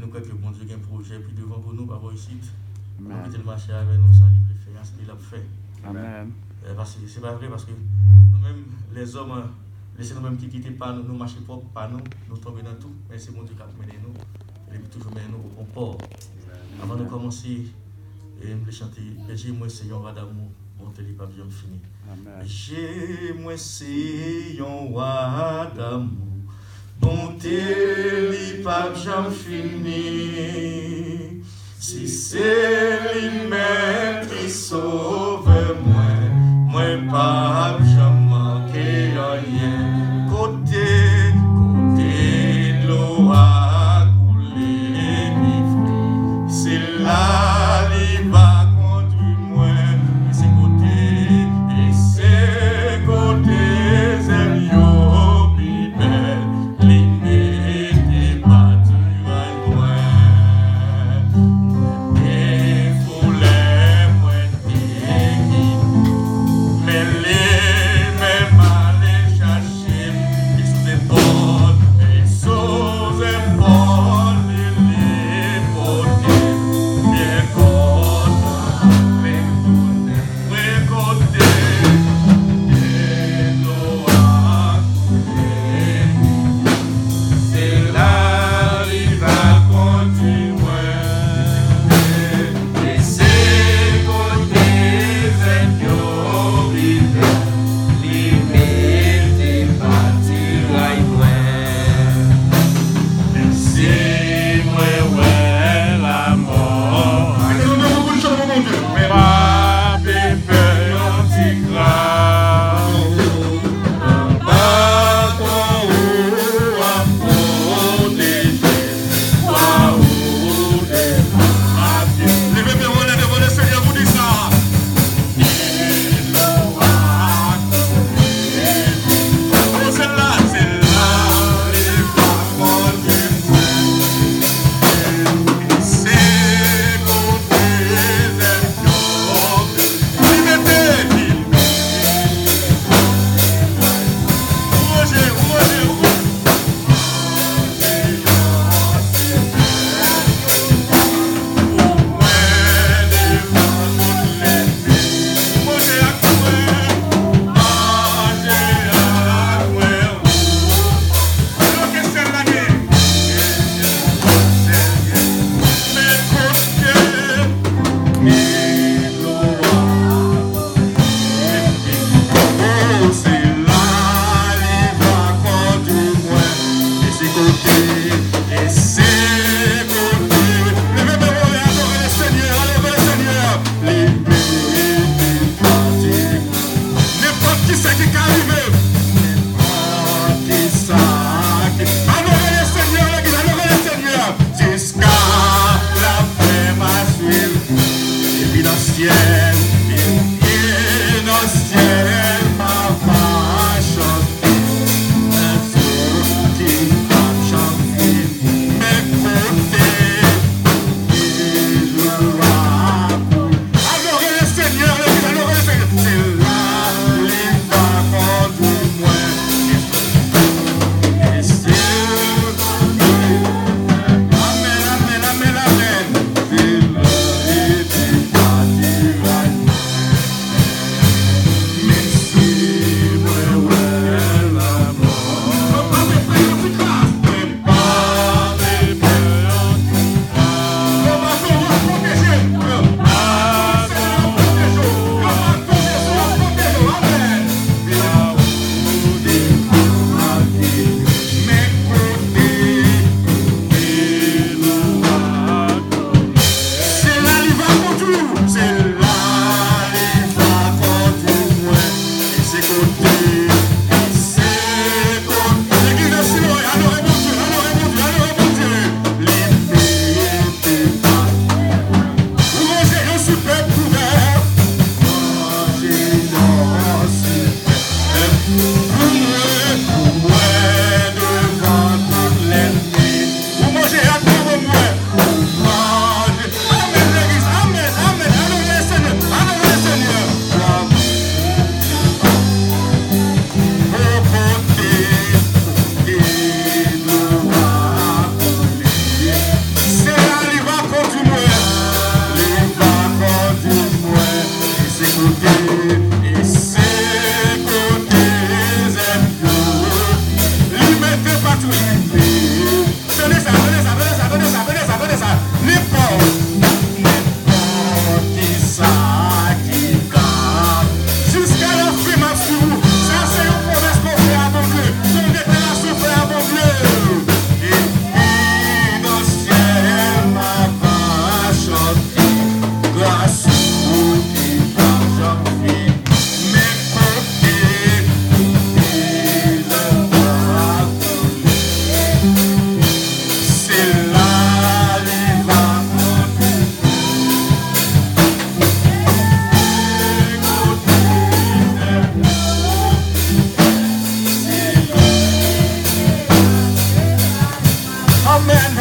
nous croyons que bon Dieu a un projet puis devant pour nous, pas pour ici. On Amen. quitte le marché avec nous, ça lui fait, il l'a fait. Amen. Parce que c'est pas vrai, parce que nous-mêmes, les hommes, laissez nous-mêmes qui quittent pas nous marcher propre, pas nous, nous tomber dans tout, mais c'est mon Dieu qui a mené nous, et puis toujours mené nous au bon port. Avant de commencer, je chanter, j'ai moi c'est un roi d'amour, mon télé pas bien fini. J'ai moi c'est un roi d'amour, mon télé pas bien fini. Si c'est lui-même qui sauve moi pas jamais manquer rien. Côté de l'eau a coulé, c'est là il va conduire moi. C'est côté Zélio, Bibel, limite pas du moi.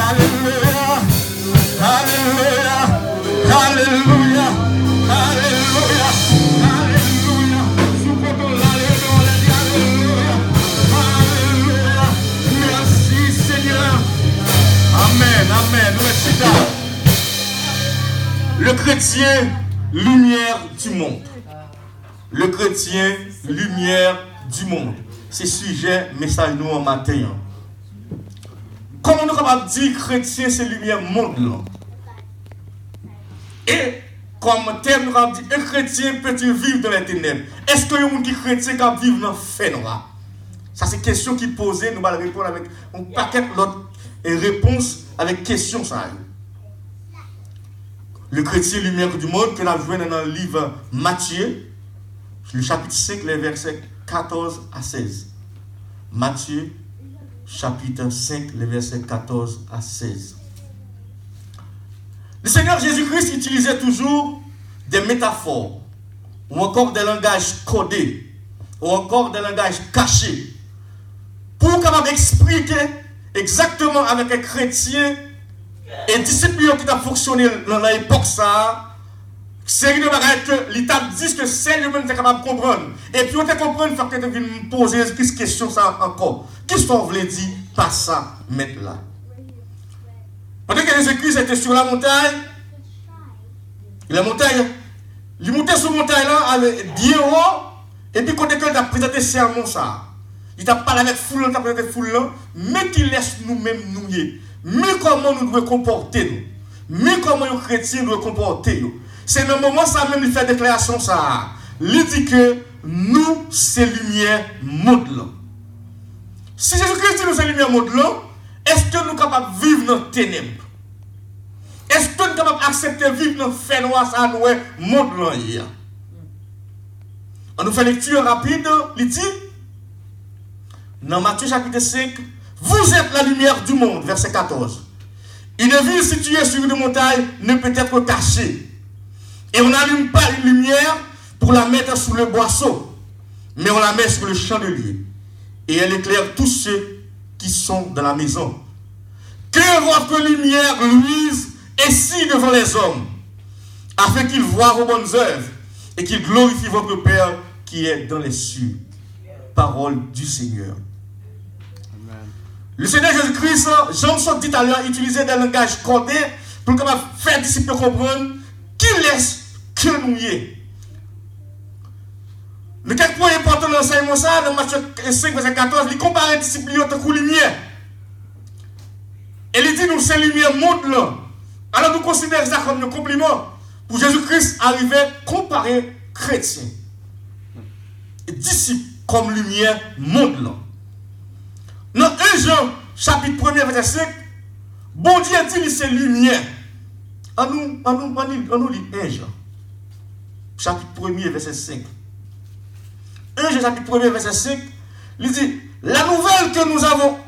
Alléluia. Alléluia. Alléluia. Alléluia. Alléluia. Sous contrôle, alléluia. Alléluia. Merci Seigneur. Amen. Amen. Merci. Le chrétien, lumière du monde. Le chrétien, lumière du monde. C'est sujet, message nous en matin. Comment nous sommes dire chrétien, c'est lumière monde. Et comme thème, nous avons dit, un chrétien peut-il vivre dans les ténèbres? Est-ce que un chrétien qui vit dans le fait noir? Ça, c'est une question qui est posée. Nous allons répondre avec un paquet d'autres réponses avec question. Ça. Le chrétien lumière du monde que nous avons vu dans le livre Matthieu, le chapitre 5, les versets 14 à 16. Matthieu, chapitre 5, les versets 14 à 16. Le Seigneur Jésus-Christ utilisait toujours des métaphores, ou encore des langages codés, ou encore des langages cachés, pour capable expliquer exactement avec un chrétien et disciples qui a fonctionné dans l'époque ça. C'est une bagaille que l'État dit que c'est lui-même qui est capable de comprendre. Et puis on te comprendre, il faut que tu viennes poser cette question ça encore. Qu'est-ce qu'on voulait dire par ça maintenant? Pendant que Jésus-Christ était sur la montagne, il montait sur la montagne là avec bien haut, et puis quand il a présenté sermon ça, il a parlé avec foule, il a présenté foule là, mais qu'il laisse nous-mêmes nous y. Mais comment nous devons comporter nous? Mais comment les chrétiens doivent comporter nous? C'est dans le moment ça même il fait déclaration ça. Il dit que nous c'est lumière monde là. Si Jésus-Christ dit nous c'est lumière monde là, est-ce que nous sommes capables de vivre dans les ténèbres? Est-ce que nous sommes capables d'accepter de vivre dans le fait noir ça nous monde là hier? On nous fait lecture rapide, il dit dans Matthieu chapitre 5, vous êtes la lumière du monde, verset 14. Une ville située sur une montagne ne peut être cachée. Et on n'allume pas une lumière pour la mettre sous le boisseau, mais on la met sur le chandelier. Et elle éclaire tous ceux qui sont dans la maison. Que votre lumière luise ainsi devant les hommes, afin qu'ils voient vos bonnes œuvres et qu'ils glorifient votre Père qui est dans les cieux. Parole du Seigneur. Amen. Le Seigneur Jésus-Christ, Jean dit à l'heure, utilisait des langages codés pour faire disciples comprendre qu'il laisse que nous y est. Le quelque point important dans l'enseignement, ça, dans Matthieu 5, verset 14, il compare les disciples à coup lumière. Et il dit, nous, c'est lumière monde là. Alors nous considérons ça comme un compliment. Pour Jésus-Christ, arriver à comparer chrétiens et disciples comme lumière monde là. Dans 1 Jean, chapitre 1, verset 5, bon Dieu dit c'est lumière. On nous lit 1 Jean, chapitre 1, verset 5. 1 Jean, chapitre 1, verset 5, il dit, la nouvelle que nous avons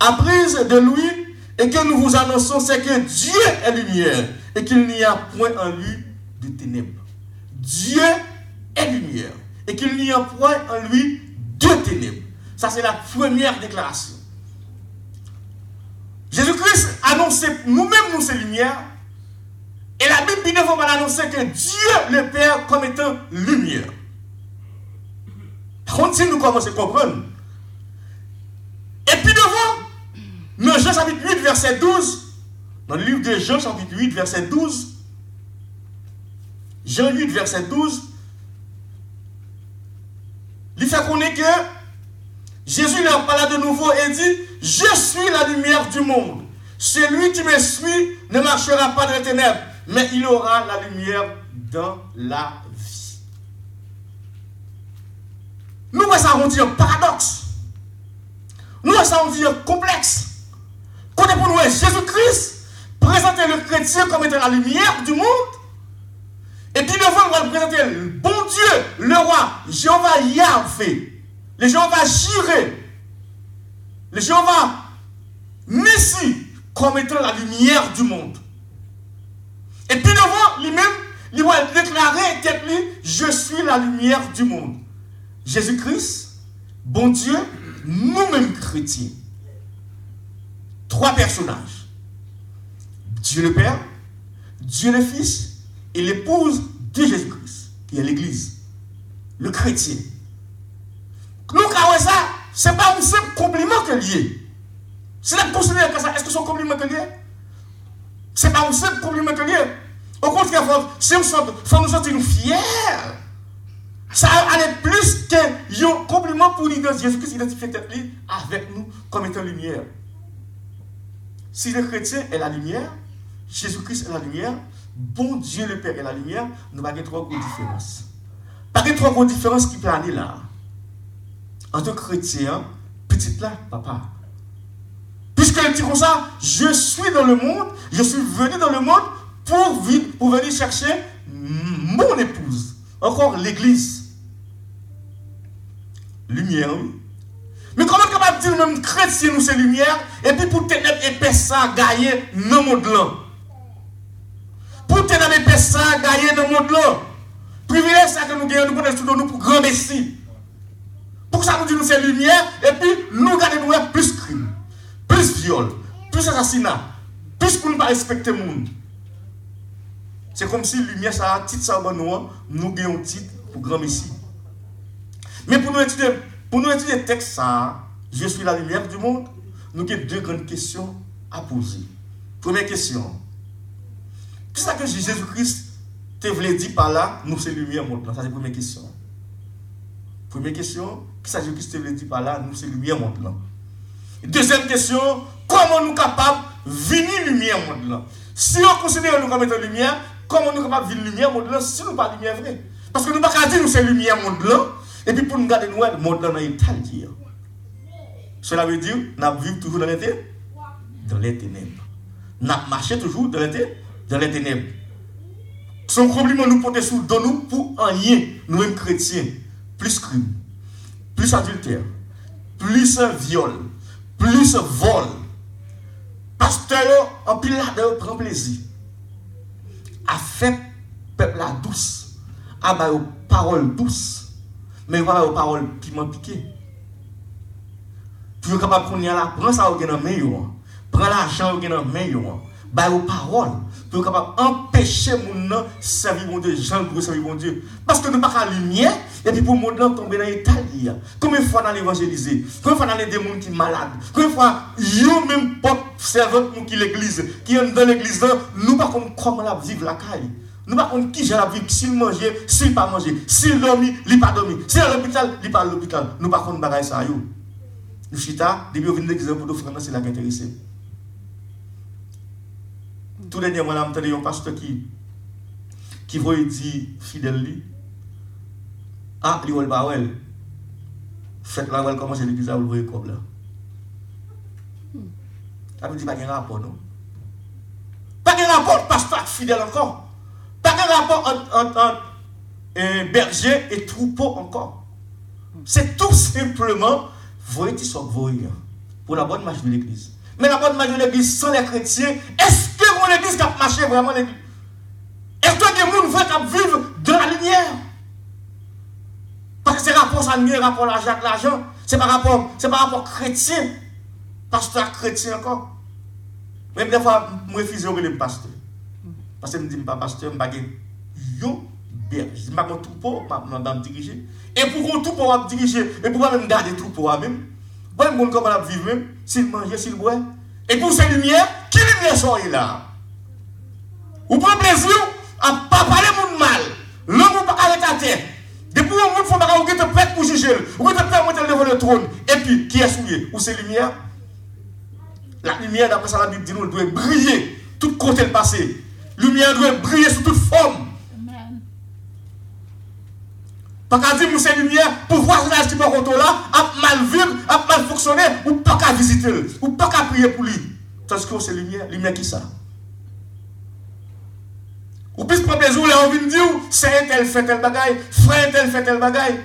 apprise de lui et que nous vous annonçons, c'est que Dieu est lumière et qu'il n'y a point en lui de ténèbres. Dieu est lumière et qu'il n'y a point en lui de ténèbres. Ça, c'est la première déclaration. Jésus-Christ annonçait, nous-mêmes, nous, c'est lumière. Et la Bible ne va pas annoncer que Dieu, le Père, comme étant lumière. Par contre, si nous commençons à comprendre. Et puis devant, dans Jean chapitre 8, verset 12, dans le livre de Jean chapitre 8, verset 12, Jean 8, verset 12, il fait connaître que Jésus leur parla de nouveau et dit, je suis la lumière du monde. Celui qui me suit ne marchera pas dans les ténèbres, mais il aura la lumière dans la vie. Nous, ça on dit un paradoxe. Nous, ça on dit un complexe. Quand pour nous, Jésus-Christ présentait le chrétien comme étant la lumière du monde. Et puis devant, on va présenter le bon Dieu, le roi, Jéhovah Yahvé, le Jéhovah Jireh, le Jéhovah Messie, comme étant la lumière du monde. Et puis devant lui-même, il va déclarer tête lui, je suis la lumière du monde. Jésus-Christ, bon Dieu, nous-mêmes chrétiens. trois personnages. Dieu le Père, Dieu le Fils et l'épouse de Jésus-Christ, qui est l'Église, le chrétien. Nous, quand ça, ce n'est pas un simple compliment que lié. C'est la considérer que ça, est-ce que c'est un compliment que lié? Ce n'est pas un simple compliment que lié. Au contraire, il faut nous sentir fiers. Ça allait plus qu'un compliment pour nous de Jésus-Christ identifier avec nous comme étant lumière. Si le chrétien est la lumière, Jésus-Christ est la lumière, bon Dieu le Père est la lumière, nous n'avons pas trois grosses différences. Pas de trois grosses différences qui planent là. En tant que chrétien, petite là, papa. Puisque il dit comme ça, je suis dans le monde, je suis venu dans le monde pour venir chercher mon épouse. Encore l'église. Lumière, oui. Mais comment est-ce qu'on peut dire même chrétien nous c'est lumière, et puis pour ténèbres épaisse ça, gagner dans le monde là. Pour ténèbres épaisse ça, gagner dans le monde là. Privilège ça que nous gagnons, nous prenons tout nous pour grand messie. Pour ça nous dit nous c'est lumière, et puis nous gardons plus crime, plus viol, plus assassinat, plus pour ne pas respecter le monde. C'est comme si lumière ça a titre ça nous gagnons un titre pour grand messie. Mais pour nous étudier le texte ça, je suis la lumière du monde, nous avons deux grandes questions à poser. Première question. Qu'est-ce que Jésus-Christ te voulait dire par là, nous c'est lumière du monde? Ça c'est la première question. Première question, qu'est-ce que Jésus-Christ te voulait dire par là, nous c'est lumière du monde? Deuxième question, comment nous sommes capables de venir lumière du monde? Si on considère nous comme étant lumière, comment nous sommes capables de venir lumière du monde si nous ne sommes pas lumière vraie? Parce que nous ne pouvons pas dire nous c'est lumière du monde. Et puis pour nous garder nous, le monde dans l'état. Cela veut dire que nous vivons toujours dans les ténèbres. Nous marchons toujours dans les ténèbres. Son compliment nous porte sous le nous pour rien, nous-mêmes chrétiens. Plus crime, plus adultère, plus viol, plus vol. Pasteur, en pile là, prend plaisir. A fait peuple la douce, a ba aux paroles douces. Mais voilà aux paroles piment piqué. Pour être capable de prendre là, prends ça au gain dans main yo. Prends l'argent au gain dans main yo. Ba aux paroles pour être capable d'empêcher mon nom servir mon Dieu, Jean pour servir mon Dieu. Parce que nous pas la lumière et puis pour mon nom tomber dans l'état. Combien de fois dans l'évangéliser, combien de fois dans les démons qui malades, combien de fois yo même pas servant qui l'église, qui est dans l'église là, nous pas comment la vivre la caille. Nous ne savons pas qui j'ai la vie, s'il mange, s'il pas manger, s'il dormi, il pas dormi, s'il est à l'hôpital, il pas à l'hôpital. Nous ne savons pas bagaille ça. Nous chita, depuis qu'on vient de l'église pour nous faire, c'est là qui est intéressé. Tout dernièrement, là, je un pasteur qui voit dire fidèle, ah, il va pas well. Faites la well, comment c'est l'église à ouvrir comme là. Ça veut dire pas de rapport, non? Pas de rapport, pasteur fidèle encore. Pas de rapport entre berger et troupeau encore. C'est tout simplement, voyez qui sont voyants pour la bonne marche de l'église. Mais la bonne marche de l'église sans les chrétiens, est-ce que mon église a marché vraiment l'église? Est-ce que des gens veulent vivre de la lumière? Parce que c'est rapport à la lumière, rapport à l'argent, c'est pas rapport chrétien. Pasteur chrétien encore. Même des fois, je refuse de le pasteur. Parce que je me dis, pasteur, je ne suis pas berger. Je ne suis pas un troupeau, je vais me diriger. Et pour qu'on troupeau, je vais me diriger. Et pour même garder le troupeau, même. Bon, le monde comment on vivre même, s'il mange, s'il boit. Et pour ces lumières, qui lumière sont là? Vous prenez plaisir à ne pas parler de mal. L'homme ne peut pas arrêter à terre. Depuis le monde, il faut que vous êtes prêt pour juger. Vous êtes prêt pour monter devant le trône. Et puis, qui est souillé? Où c'est lumière? La lumière, d'après ça, la Bible dit, nous doit briller tout côté le passé. Lumière doit briller sous toute forme. Pas qu'à dire que c'est lumière pour voir ce qui est là, à mal vivre, à mal fonctionner, ou pas qu'à visiter, ou pas qu'à prier pour lui. Parce que c'est lumière, lumière qui ça? Ou plus prendre plaisir, on vient dire, c'est un tel fait tel bagaille, frère tel fait tel bagaille.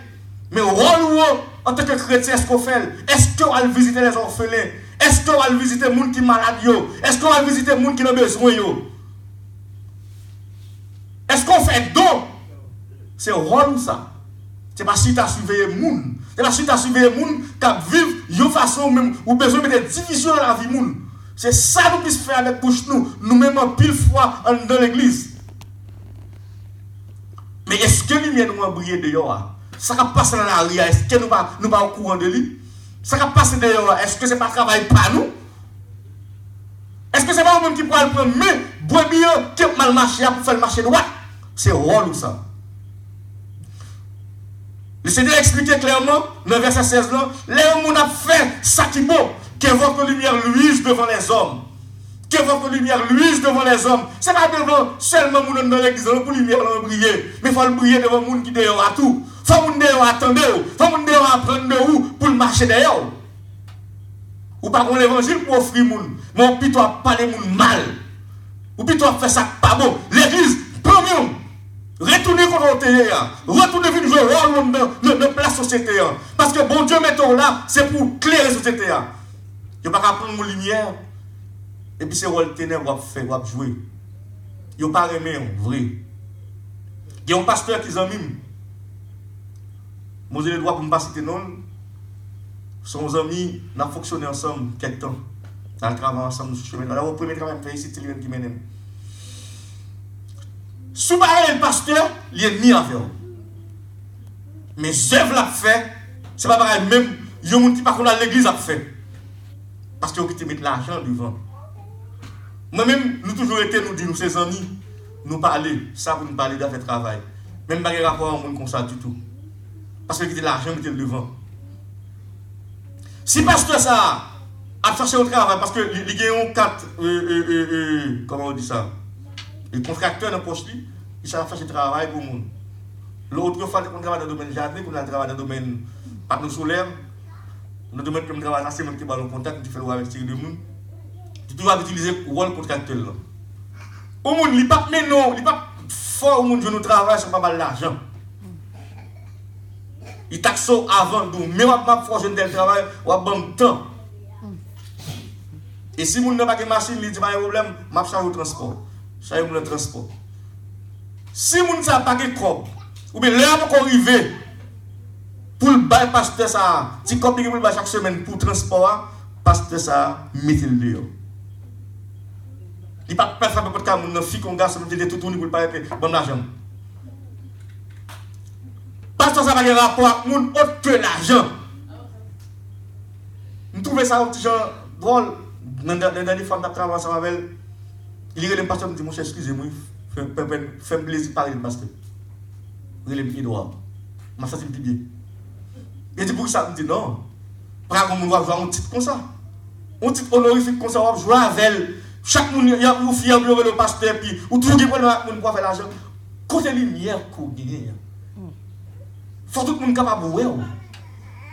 Mais au rôle où, en tant que chrétien, est-ce qu'on fait? Est-ce qu'on va visiter les orphelins? Est-ce qu'on va visiter les gens qui sont malades? Est-ce qu'on va visiter les gens qui ont besoin? Est-ce qu'on fait don? C'est au rôle où ça? C'est pas si tu as surveillé les gens. C'est pas si tu as surveillé les gens qui vivent de façon même, ou besoin de des divisions dans la vie. C'est ça nous puissions faire avec bouche nous-mêmes en pile fois dans l'église. Mais est-ce que lumière nous a brillé dehors? Ça va passer dans la rue, est-ce que nous pas au courant de lui? Ça va passer dehors, est-ce que ce n'est pas travail par nous? Est-ce que ce n'est pas nous-mêmes qui pourrons le prendre? Mais, bon bien, qui a mal marché pour faire le marché droit? C'est rôle ou ça? Le Seigneur a expliqué clairement, dans le verset 16 là, les hommes ont fait ça qui est bon, que votre lumière luise devant les hommes. Que votre lumière luise devant les hommes. Ce n'est pas devant seulement les gens dans l'église pour lumière briller. Mais il faut le briller devant les gens qui dehors à tout. Il faut que les gens attendent. Il faut que les gens apprennent de où pour marcher derrière. Ou pas qu'on l'évangile pour offrir les gens. Mais on plutôt parler les gens mal. Ou plutôt faire ça pas bon. L'église, premier, retournez contre le terrain. Retournez venir jouer rôle dans la société. Parce que bon Dieu met là, c'est pour clairer la société. Il n'y a pas qu'à prendre une lumière. Et puis c'est rôle ténèbres fait, jouer. Ils n'ont pas aimé, vrai. Il y a un pasteur qui s'en mime. Moi j'ai le droit pour me passer tes noms. Son ami, nous avons fonctionné ensemble quelques temps. Dans le travail ensemble, sur le chemin. Alors, au premier travail, je fais ici, c'est lui qui m'aime. Sous le pasteur, il est mis à faire. Mais œuvres l'a fait, c'est pas pareil, même, il y a des gens qui par l'église a fait. Parce qu'ils ont quitté mettre l'argent devant. Moi-même, nous toujours été, nous disons, ses amis, nous parler, ça pour nous parler d'affaires de travail. Même pas de rapport à un monde comme ça du tout. Parce que quitter l'argent, mettez le devant. Si pasteur ça a cherché au travail, parce que il y a 4, comment on dit ça, les contracteurs dans le poste, ils savent faire le travail pour le monde. L'autre fois, on travaille dans le domaine jardin, on travaille dans le domaine panneau solaire, dans le domaine que on travaille dans c'est même qui va le contact, tu fais le avec tirer de monde. Tu dois utiliser le rôle contracteur là. Au monde, il pas mais non, il pas fort au monde je nous travaille sur pas mal d'argent. Il taxe avant nous, mais on pas forger tel travail, on a bon temps. Et si moun n'a pas de machine, il dit pas de problème, m'a charge au transport. Charge le transport. Si moun n'a pas de corps, ou bien là on arriver pour le bail pasteur ça, si comme il pour chaque semaine pour transport, pasteur ça mettez le dehors. Il pas faire pour cas moun fille qu'on garçon de tout tourner pour pas bon argent. Pasteur ça pas de rapport avec moun autre que l'argent. Nous trouvons ça un petit genre drôle. Dans les femmes qui travaillent ensemble avec elle, il y a des pasteurs qui me disent, mon cher, excusez-moi, fais-moi plaisir de parler de pasteur. Il y a les pieds droits. Je suis fait bien. Il dit, pour ça, il me dit, non. Par contre, on va jouer un titre comme ça. Un titre honorifique comme ça, on va jouer avec elle. Chaque monde, il y a un fille, il y a le pasteur, puis, ou tout le monde pour faire l'argent. Côté lumière, il faut tout le monde capable de voir.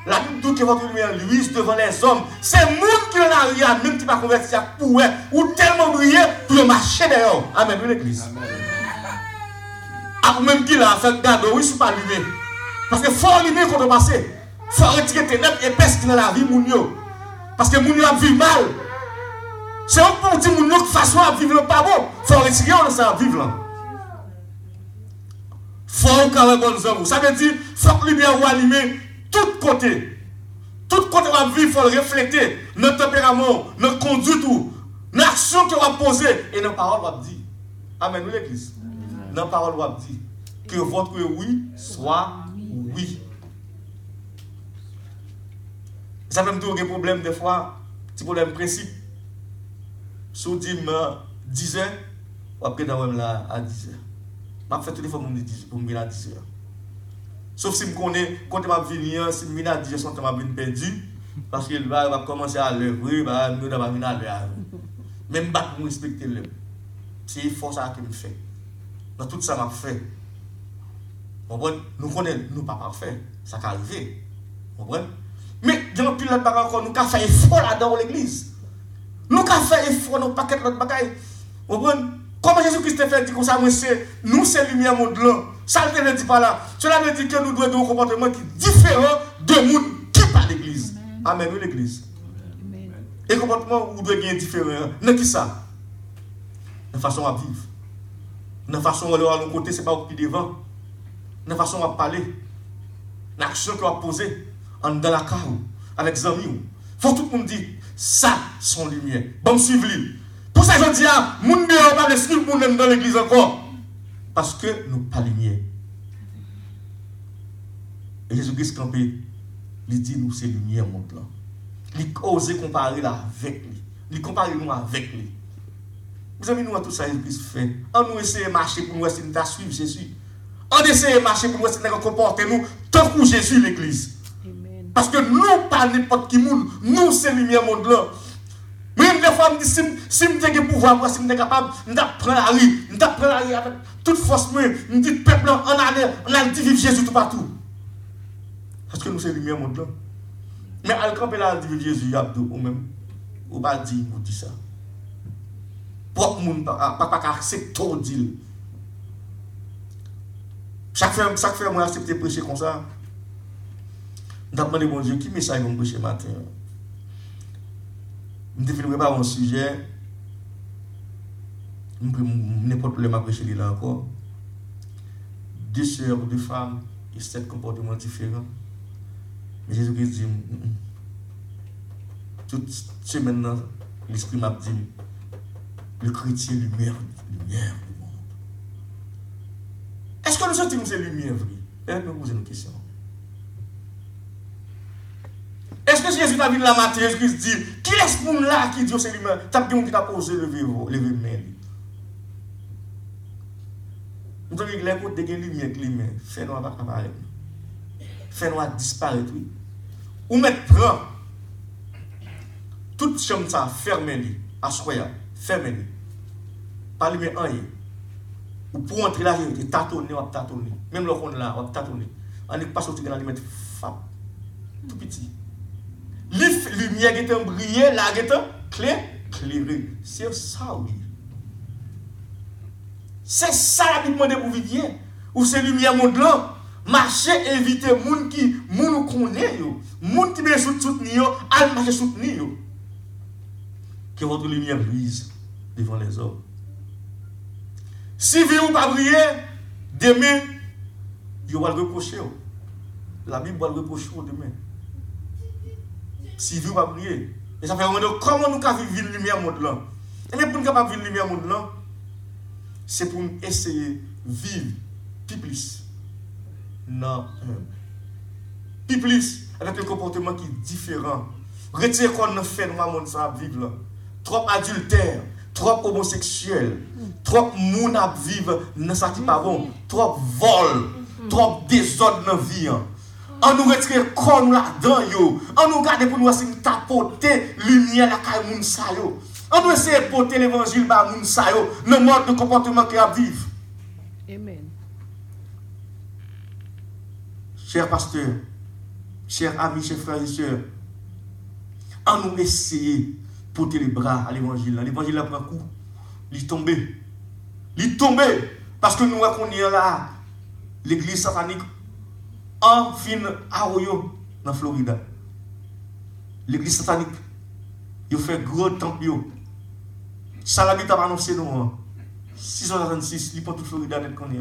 La Bible dit que votre lumière luise devant les hommes. C'est le monde qui est là, il y a même qui va convertir pour eux, ou tellement briller pour marcher dehors. Amen, l'église. Ah, même qui l'a fait garder, oui, je ne suis pas allumé. Parce que il faut allumer quand on passe. Il faut retirer tes ténèbres et parce qu'il dans la vie, mounio. Parce que mounio a vécu mal. C'est un pour dire mounio de façon à vivre le pas bon. Il faut retirer ça à vivre là. Il faut encore les bonnes œuvres. Ça veut dire, il faut que la lumière soit allumée. Tout côté va vivre, il faut le refléter. Notre tempérament, notre conduite, notre action qu'on va poser. Et nos paroles va dire. Amen, nous l'église. Nos paroles va dire. Que votre oui soit oui. Ça fait toujours des problèmes des fois. Petit problème principe. Si on dit 10 heures, après dans là à 10 heures. Je fais toutes les fois pour me venir à 10 heures. Sauf si je connais, quand je vais venir, si je viens à 10 heures, je vais perdu. Parce qu'il va commencer à l'heure. Oui, nous allons venir à l'heure. Même pas pour respecter l'heure. C'est force ça que je fais. Dans tout ça, je fais. Nous connaissons, nous pas parfaits. Ça peut arriver. Mais dans le pilote, nous avons fait effort là-dedans dans l'église. Nous avons fait effort dans le paquet de notre bagaille. Comment Jésus-Christ fait dit comme ça, nous c'est lumière monde là. Ça ne veut dire pas là. Cela veut dire que nous devons avoir un comportement qui est différent de monde qui pas l'église. Amen, oui l'église. Et le comportement où doit être différent. Non qui ça? La façon à vivre. La façon à aller à l'autre côté, ce n'est pas au pied devant. La façon à parler. L'action qu'on va poser dans la carrière avec les amis. Il faut tout le monde dire. Ça, son lumière. Bon, suivez. Pour ça, je dis à moun ne pas de ce qu'il moun dans l'église encore. Parce que nous pas lumière. Et Jésus-Christ campé, il dit nous c'est lumière monde là. Il ose comparer là avec lui. Il compare nous avec lui. Vous avez nous tout ça Jésus-Christ fait. On nous essaie de marcher pour nous essayer de suivre Jésus. On essaie de marcher pour nous essayer de comporter nous tant que Jésus l'église. Parce que nous pas n'importe qui monde, nous c'est lumière monde là. Même des fois, si je suis pouvoir, si je suis capable, je prends la rue, avec toute force, je dis peuple, on a dit vivre Jésus tout partout. Parce que nous sommes lumière monde là. Mais à camper là, dit vivre Jésus, ou même, ou pas dire, vous dit ça. Propre monde, pas accepter tout dire. Chaque fois, moi, accepter prêcher comme ça. Je demande bon Dieu, qui message vous prêcher matin? Je ne définirai pas un sujet. N'importe quel problème à prêcher là encore. 2 sœurs, 2 femmes, et 7 comportements différents. Mais Jésus-Christ dit, toute semaine, l'Esprit m'a dit, le chrétien lumière du monde. Est-ce que nous sommes ces lumières vraies? Nous posons une question. Est-ce que Jésus a vu la matin, Jésus dit, qui est-ce pour là qui dit c'est lui-même? T'as dit qui t'a posé lever main. Nous avons dit l'écoute de lumière qui lumière, fait-nous apparaître. Fait-nous disparaître. Ou mettre prend toute chambre ça fermez-les, assoyez, fermez-les. Pas lumière rien. Ou pour entrer là, il tâtonner, on tâtonner. Même le on là, on tâtonner. On n'est pas sorti dans la lumière tout petit. Lumière qui est brillée, là qui est clairée. C'est ça, oui. C'est ça la Bible demande pour vivre. Ou c'est lumière monde là. Marcher, éviter les gens qui nous connaissent. Les gens qui veulent soutenir, allez marcher soutenir. Que votre lumière brille devant les hommes. Si vous ne pas briller, demain, vous allez le reprocher. La Bible va le reprocher demain. Si vous pas briller. Et ça fait comment nous pouvons vivre une lumière monde là. Et même pour nous capable vivre une lumière monde là, c'est pour nous essayer de vivre plus. Non. Plus avec un comportement qui est différent. Retirer qu'on a fait dans le monde ça vivre là. Trop adultère, trop homosexuel, trop moun à vivre dans ça qui pas bon, trop vol, trop désordre dans la vie. On nous retire comme là-dedans, on nous garde pour nous essayer de tapoter lumière la caille moun sa yo. On nous essayer de porter l'évangile par moun sa yo, le mode de comportement qu'il a vivre. Amen. Chers pasteurs, chers amis, chers frères et sœurs, on nous essayer de porter les bras à l'évangile. L'évangile a pris un coup, il est tombé. Il est tombé parce que nous reconnaissons là l'église satanique en fin Arroyo dans Florida. L'église satanique, il fait gros temple. Ça la Bible a annoncé nous 666, il prend toute Florida d'être connu.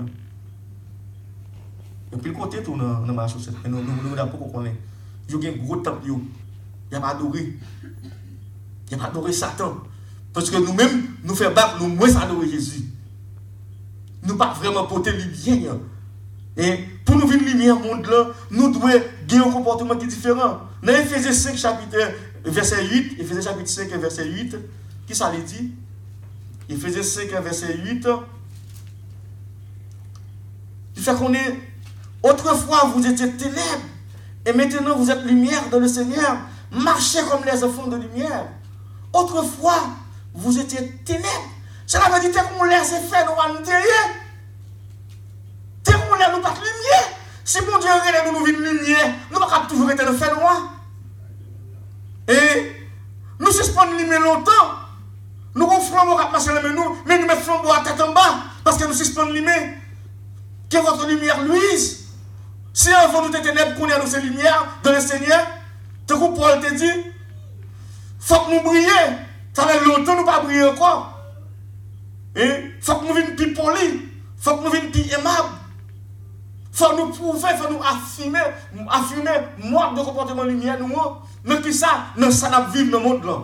Et puis le côté tout dans ma chaussette, mais nous n'avons pas qu'on connaît. Il y a un gros temple, il n'y a pas adoré. Il n'y a pas adoré Satan. Parce que nous-mêmes, nous faisons battre, nous moins adorer Jésus. Nous ne pas vraiment porter le bien. Et pour nous vivre lumière monde là, nous devons gagner un comportement qui est différent. Dans Éphésiens 5, chapitre, verset 8, Éphésiens chapitre 5, verset 8, qui ça les dit? Éphésiens 5, verset 8. Il fait qu'on est, autrefois vous étiez ténèbres, et maintenant vous êtes lumière dans le Seigneur. Marchez comme les enfants de lumière. Autrefois, vous étiez ténèbres. Cela veut dire qu'on laisse faire nous à l'intérieur. Nous n'avons pas de lumière. Si mon Dieu regarde nous vivre lumière, nous ne pouvons pas toujours être dans le fait noir. Et nous suspendons la lumière longtemps. Nous avons flambeau à marcher avec nous, mais nous mettons flambeau à tête en bas parce que nous suspendons la lumière. Que votre lumière luise. Si avant nous étions ténèbres, qu'on ait nous ces lumières dans le Seigneur, tant que Paul te dit, il faut que nous brillions. Ça fait longtemps que nous ne pas briller encore. Il faut que nous venions plus polis. Il faut que nous venions plus aimables. faut nous prouver, faut nous affirmer mode de comportement lumière nous. Mais qui ça? Nous ça n'a vivre dans le monde là.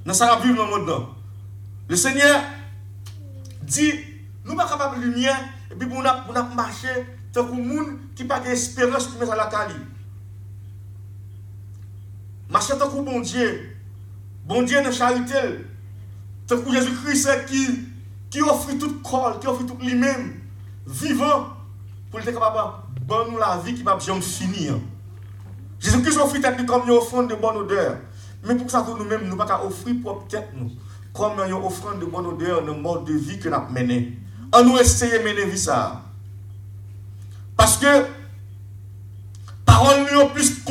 Nous ça n'a vivre dans le monde là. Le Seigneur dit, nous pas capables de lumière et puis on a marché tant que monde qui pas d'espérance qui met à la cali. Marcher tant que bon Dieu dans charité, tant que Jésus-Christ qui offre tout corps, qui offre tout lui-même vivant pour être capable de donner la vie qui va jamais finir. Jésus-Christ offre tête comme une offrande de bonne odeur. Mais pour ça que nous-mêmes, nous ne pouvons pas offrir propre tête nous comme une offrande de bonne odeur dans le mode de vie que nous avons mené. On nous essaye de mener ça. Parce que paroles nous plus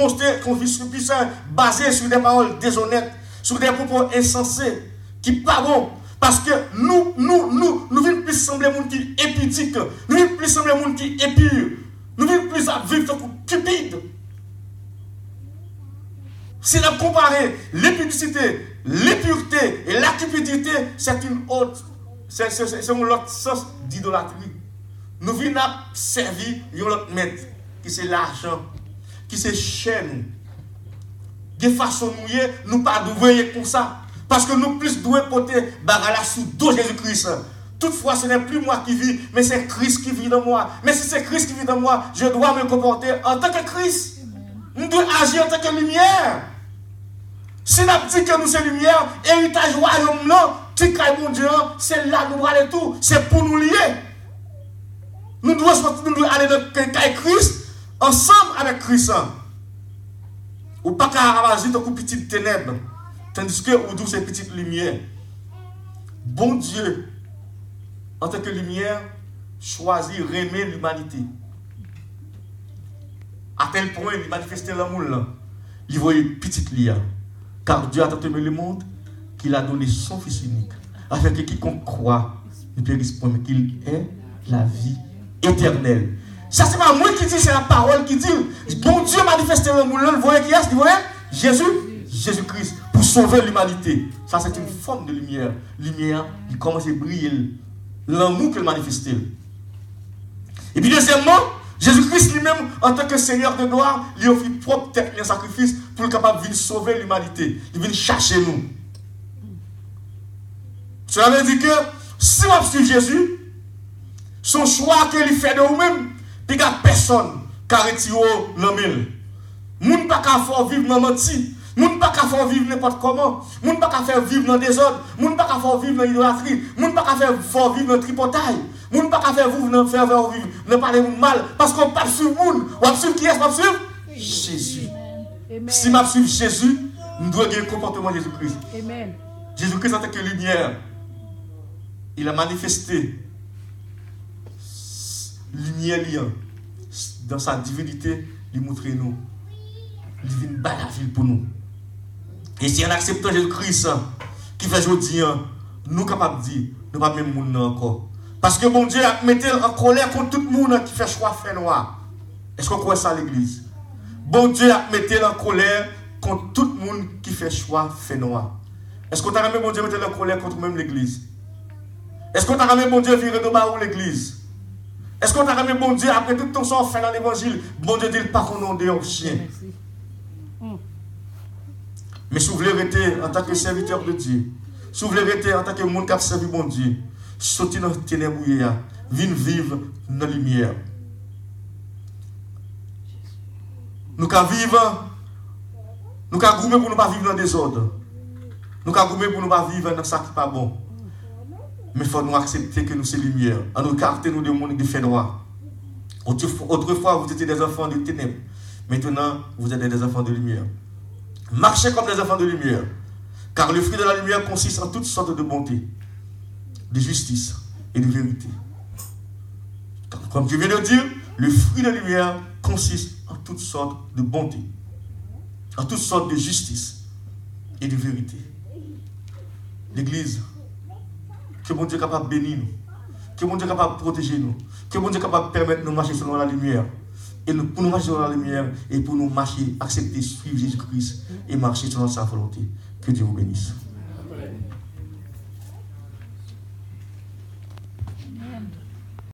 basées sur des paroles déshonnêtes, sur des propos insensés, qui pas bon. Parce que nous venons plus sembler monde qui est épudique, nous venons plus sembler monde qui est pur, nous venons plus à vivre comme cupide. Si nous comparons l'épudicité, l'impureté et la cupidité, c'est une autre, c'est un autre sens d'idolâtrie. Nous venons servir un autre maître, qui c'est l'argent, qui c'est cher nous. De façon nous ne pas d'ouvrir comme ça. Parce que nous plus devons porter bagala sous dos Jésus-Christ. Toutefois, ce n'est plus moi qui vis, mais c'est Christ qui vit dans moi. Mais si c'est Christ qui vit dans moi, je dois me comporter en tant que Christ. Nous devons agir en tant que lumière. Si nous dit que nous sommes lumière, héritage royaume non, qui crée mon Dieu, c'est là nous allons tout. C'est pour nous lier. Nous devons aller dans Christ, ensemble avec Christ. Ou pas qu'à ravager dans une petite ténèbres. Tandis que ou d'où ces petites lumières. Bon Dieu, en tant que lumière, choisit aimer l'humanité. À tel point, il manifestait l'amour là. Il voyait petite lia. Car Dieu a tant aimé le monde qu'il a donné son Fils unique. Afin que quiconque croit ne périsse point, mais qu'il ait la vie éternelle. Ça, c'est pas moi qui dis, c'est la parole qui dit. Bon Dieu manifestait l'amour là. Vous voyez qui est-ce? Vous voyez? Jésus-Christ. Pour sauver l'humanité. Ça, c'est une forme de lumière. Lumière, il commence à briller. L'amour qu'il manifestait. Et puis, deuxièmement, Jésus-Christ lui-même, en tant que Seigneur de gloire, lui offre propre tête un sacrifice pour être capable de venir sauver l'humanité. Il vient chercher nous. Cela veut dire que si on suit Jésus, son choix qu'il fait de vous-même, puis il n'y a personne qui a retiré l'homme. Moun pas qu'à faire vivre dans menti. Moun pas qu'à faire vivre n'importe comment. Moun pas qu'à faire vivre dans désordre. Moun pas qu'à faire vivre dans l'idolâtrie. Moun pas qu'à faire vivre dans tripotaille. Moun pas qu'à faire vivre ne parler mal. Parce qu'on pas sur moun. On va suivre qui est-ce qu'on va suivre? Jésus. Si on suivre Jésus, nous devons avoir le comportement de Jésus-Christ. Jésus-Christ en tant que lumière, il a manifesté lumière dans sa divinité, il montre nous. Il vient battre la ville pour nous. Et si en acceptant Jésus-Christ, qui fait aujourd'hui, nous sommes capables de dire, nous ne sommes pas même monde encore. Parce que bon Dieu a mis en colère contre tout le monde qui fait choix fait noir. Est-ce qu'on croit ça à l'église? Bon Dieu a mis en colère contre tout le monde qui fait choix fait noir. Est-ce qu'on t'a ramené bon Dieu mettre en colère contre même l'église? Est-ce qu'on t'a ramené bon Dieu virer de bas ou l'église? Est-ce qu'on t'a ramené bon Dieu après tout ton sang fait dans l'évangile? Bon Dieu dit pas qu'on est un chien. Mais si vous voulez rester en tant que serviteur de Dieu, si vous voulez rester en tant que monde qui a servi bon Dieu, sortez dans les ténèbres, venez vivre dans la lumière. Nous pouvons vivre, nous pouvons grouper pour ne pas vivre dans le désordre. Nous pouvons grouper pour ne pas vivre dans ça qui n'est pas bon. Mais il faut nous accepter que nous sommes lumière. En nous écarter nous de monde qui fait droit. Autrefois, vous étiez des enfants de ténèbres. Maintenant, vous êtes des enfants de lumière. Marchez comme des enfants de lumière. Car le fruit de la lumière consiste en toutes sortes de bonté, de justice et de vérité. Comme je viens de dire, le fruit de la lumière consiste en toutes sortes de bonté, en toutes sortes de justice et de vérité. L'Église, que mon Dieu est capable de bénir nous, que mon Dieu est capable de protéger nous, que mon Dieu est capable de permettre de nous marcher selon la lumière. Et pour nous marcher dans la lumière, et pour nous marcher, accepter, suivre Jésus-Christ et marcher selon sa volonté. Que Dieu vous bénisse.